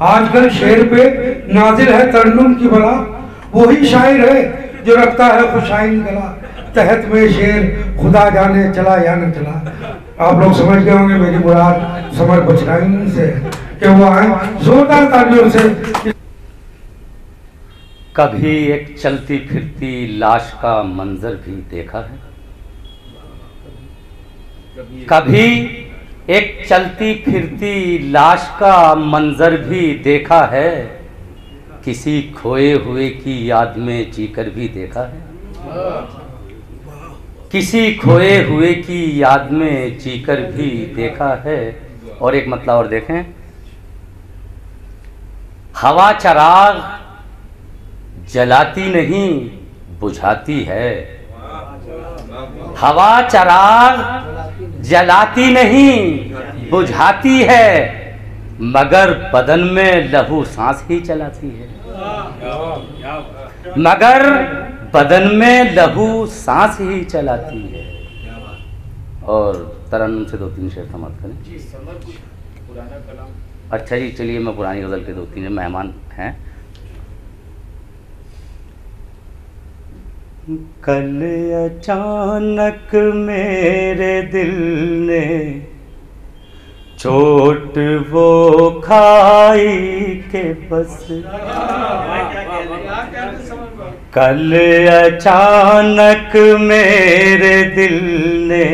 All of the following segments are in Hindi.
आजकल शेर पे नाजिल है तरन्नुम की बला, वही शायर है जो रखता है खुशाइन गला। तहत में शेर खुदा जाने चला या न चला। आप लोग समझ गए होंगे मेरी मुराद समर बचराइन से कि वो आए जोरदार तालियों से। कभी एक चलती फिरती लाश का मंजर भी देखा है? कभी एक चलती फिरती लाश का मंजर भी देखा है? किसी खोए हुए की याद में जीकर भी देखा है? किसी खोए हुए की याद में जीकर भी देखा है। और एक मतलब और देखें, हवा चराग जलाती नहीं बुझाती है। हवा चराग जलाती नहीं बुझाती है, मगर बदन में लहू सांस ही चलाती है। मगर बदन में लहू सांस ही चलाती है। और तरन्नुम से 2-3 शेर समाप्त करें। अच्छा जी, चलिए मैं पुरानी गज़ल के 2-3 मेहमान हैं। कल अचानक मेरे दिल ने चोट वो खाई के बस। कल अचानक मेरे दिल ने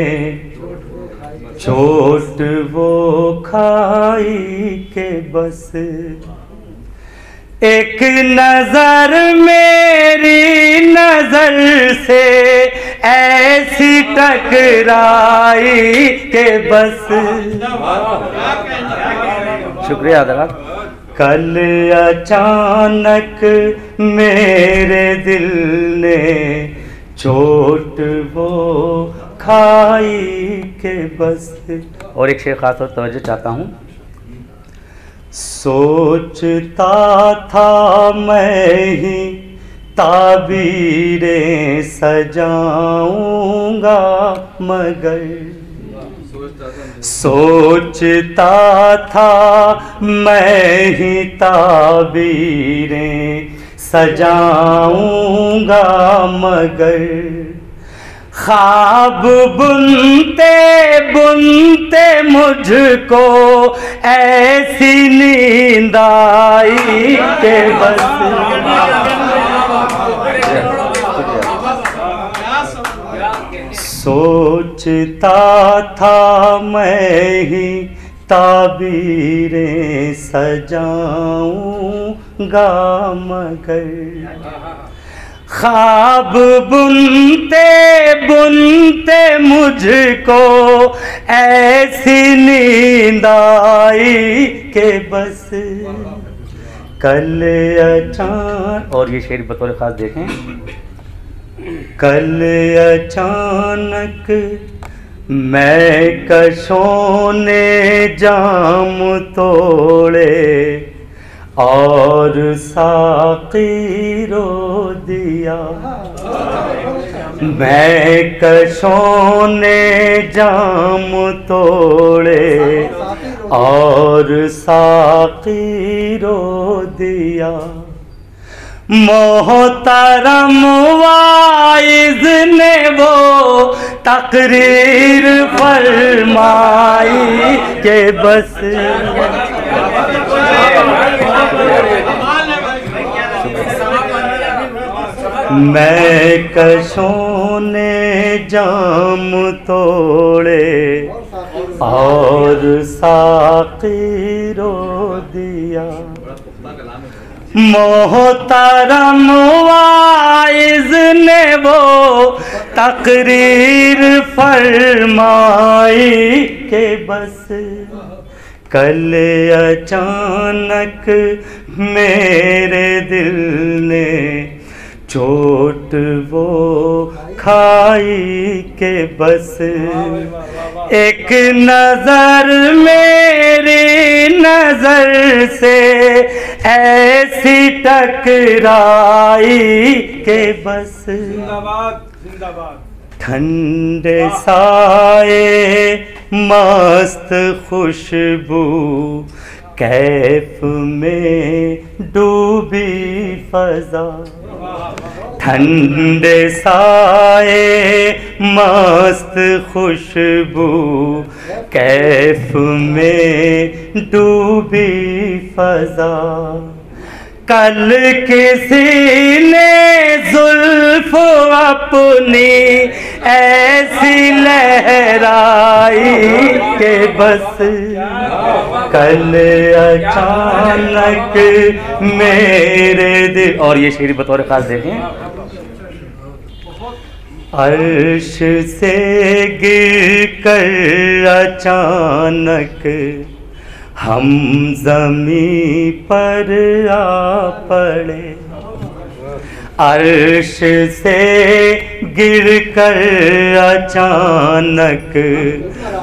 चोट वो खाई के बस। एक नजर मेरी नजर से ऐसी टकराई के बस। शुक्रिया हज़रात। कल अचानक मेरे दिल ने चोट वो खाई के बस। और एक शेर खास तौर तवज्जो चाहता हूँ। सोचता था मैं ही ताबीरें सजाऊंगा, मगर सोचता था मैं ही ताबीरें सजाऊंगा, मगर ख्वाब बुनते बुनते मुझको ऐसी नींद आई के बस। सोचता था मैं ही ताबीरें सजाऊंगा, मगर ख्वाब बुनते बुनते मुझको ऐसी नींद आई के बस। कल अचानक, और ये शेर बतौर खास देखें। कल अचानक मैं कशों ने जाम तोड़े और साक़ी रो दिया। मैं कशों ने जाम तोड़े और साक़ी रो दिया। मोहतरम वाइज़ ने वो तकरीर फरमाई के बस। मैं कशों ने जाम तोड़े और साक़ी रो दिया। मोहतरम वाइज़ ने वो तकरीर फरमाई के बस। कल अचानक मेरे दिल ने चोट वो खाई के बस। एक नजर मेरी नजर से ऐसी टकराई के बस। ठंडे साए मस्त खुशबू कैफ में डूबी फजा, ठंडे साए मस्त खुशबू, कैफ में डूबी फजा। कल किसी ने जुल्फ अपनी ऐसी लहराई के बस कल अचानक मेरे दिल। और ये शेर बतौर खास देखें, अर्श से गिर कर अचानक हम ज़मीं पर आ पड़े, अर्श से गिर कर अचानक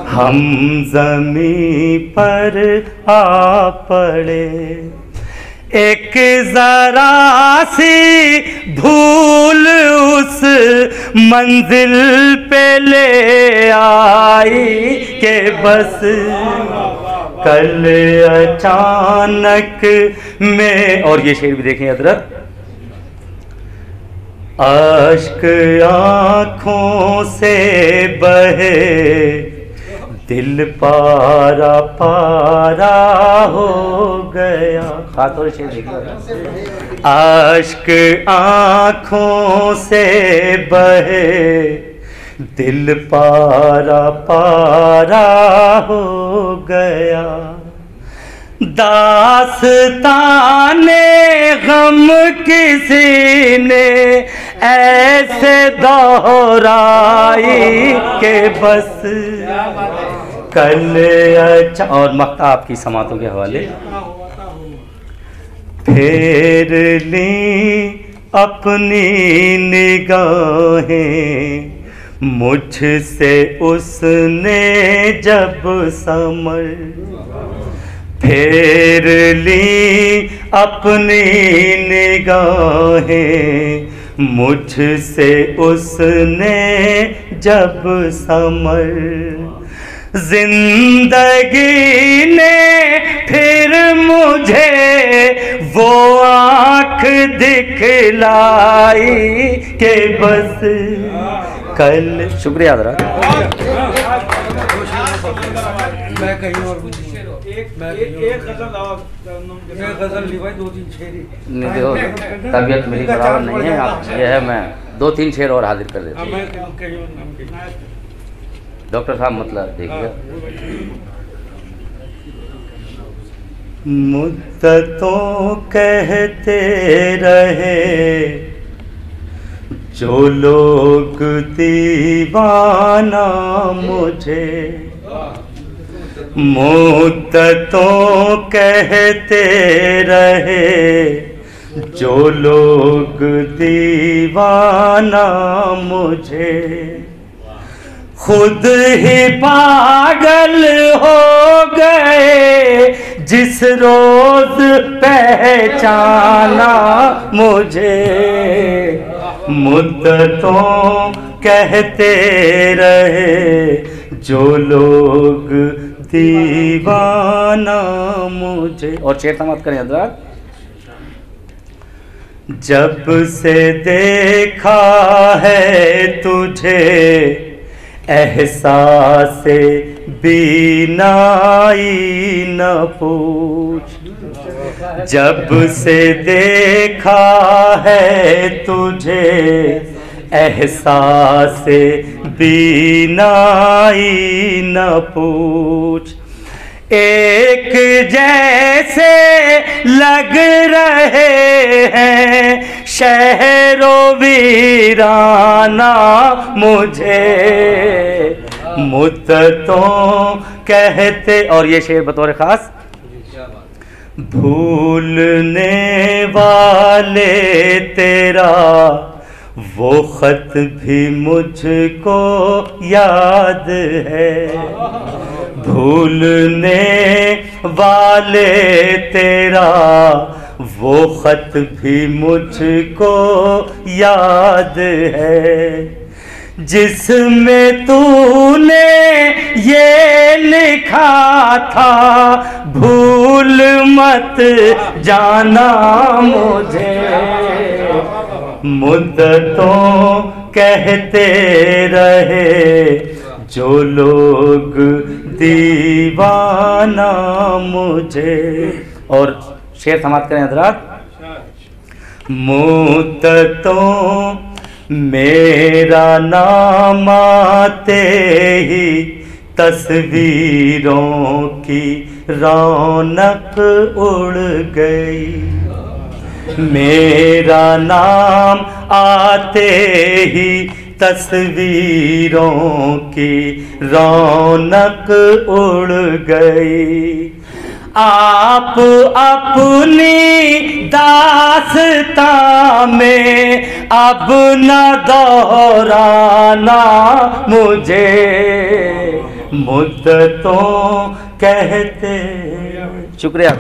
हम ज़मीं पर आ पड़े। एक ज़रा सी धूल उस मंजिल पे ले आई के बस कल अचानक में। और ये शेर भी देखें हज़रत, अश्क आँखों से बहे दिल पारा पारा हो गया। खासतौर से देखिए, अश्क आँखों से बहे दिल पारा पारा हो गया। दास्ताने गम किसी ने ऐसे दोहराई के बस कल अच्छा। और मक्ता आपकी समातों के हवाले, फेर ली अपनी निगाहें मुझसे उसने जब समर, फेर ली अपनी निगाहें मुझसे उसने जब समर। जिंदगी ने फिर मुझे वो आँख दिखलाई के बस कल। शुक्रिया हज़रात। मैं कहीं और एक गजल लिवाई, दो तीन शेर तबीयत मेरी बराबर नहीं है, आप ये है मैं दो तीन शेर और हाजिर कर देता हूँ। डॉक्टर साहब मतलब देखिए, मुद्दतों कहते रहे जो लोग दीवाना मुझे, मुद्दतों कहते रहे जो लोग दीवाना मुझे, खुद ही पागल हो गए जिस रोज पहचाना मुझे। मुद्दतों कहते रहे जो लोग दीवाना मुझे। और शेर समाप्त करें हज़रात। जब से देखा है तुझे एहसास बीनाई न पूछ, जब से देखा है तुझे एहसास बीनाई न पूछ। एक जैसे लग रहे हैं शहरो वीराना मुझे, मुद्दतों कहते। और ये शेर बतौर खास, भूलने वाले तेरा वो खत भी मुझको याद है, भूलने वाले तेरा वो खत भी मुझको याद है। जिसमें तूने ये लिखा था भूल मत जाना मुझे। मुद्दतों कहते रहे जो लोग दीवाना मुझे। और शेर समाप्त करें हजरात। मुद्दतों मेरा नाम आते ही तस्वीरों की रौनक उड़ गई। मेरा नाम आते ही तस्वीरों की रौनक उड़ गई। आप अपनी दास्तां में अब न दोहराना मुझे। मुद्दतों कहते। शुक्रिया।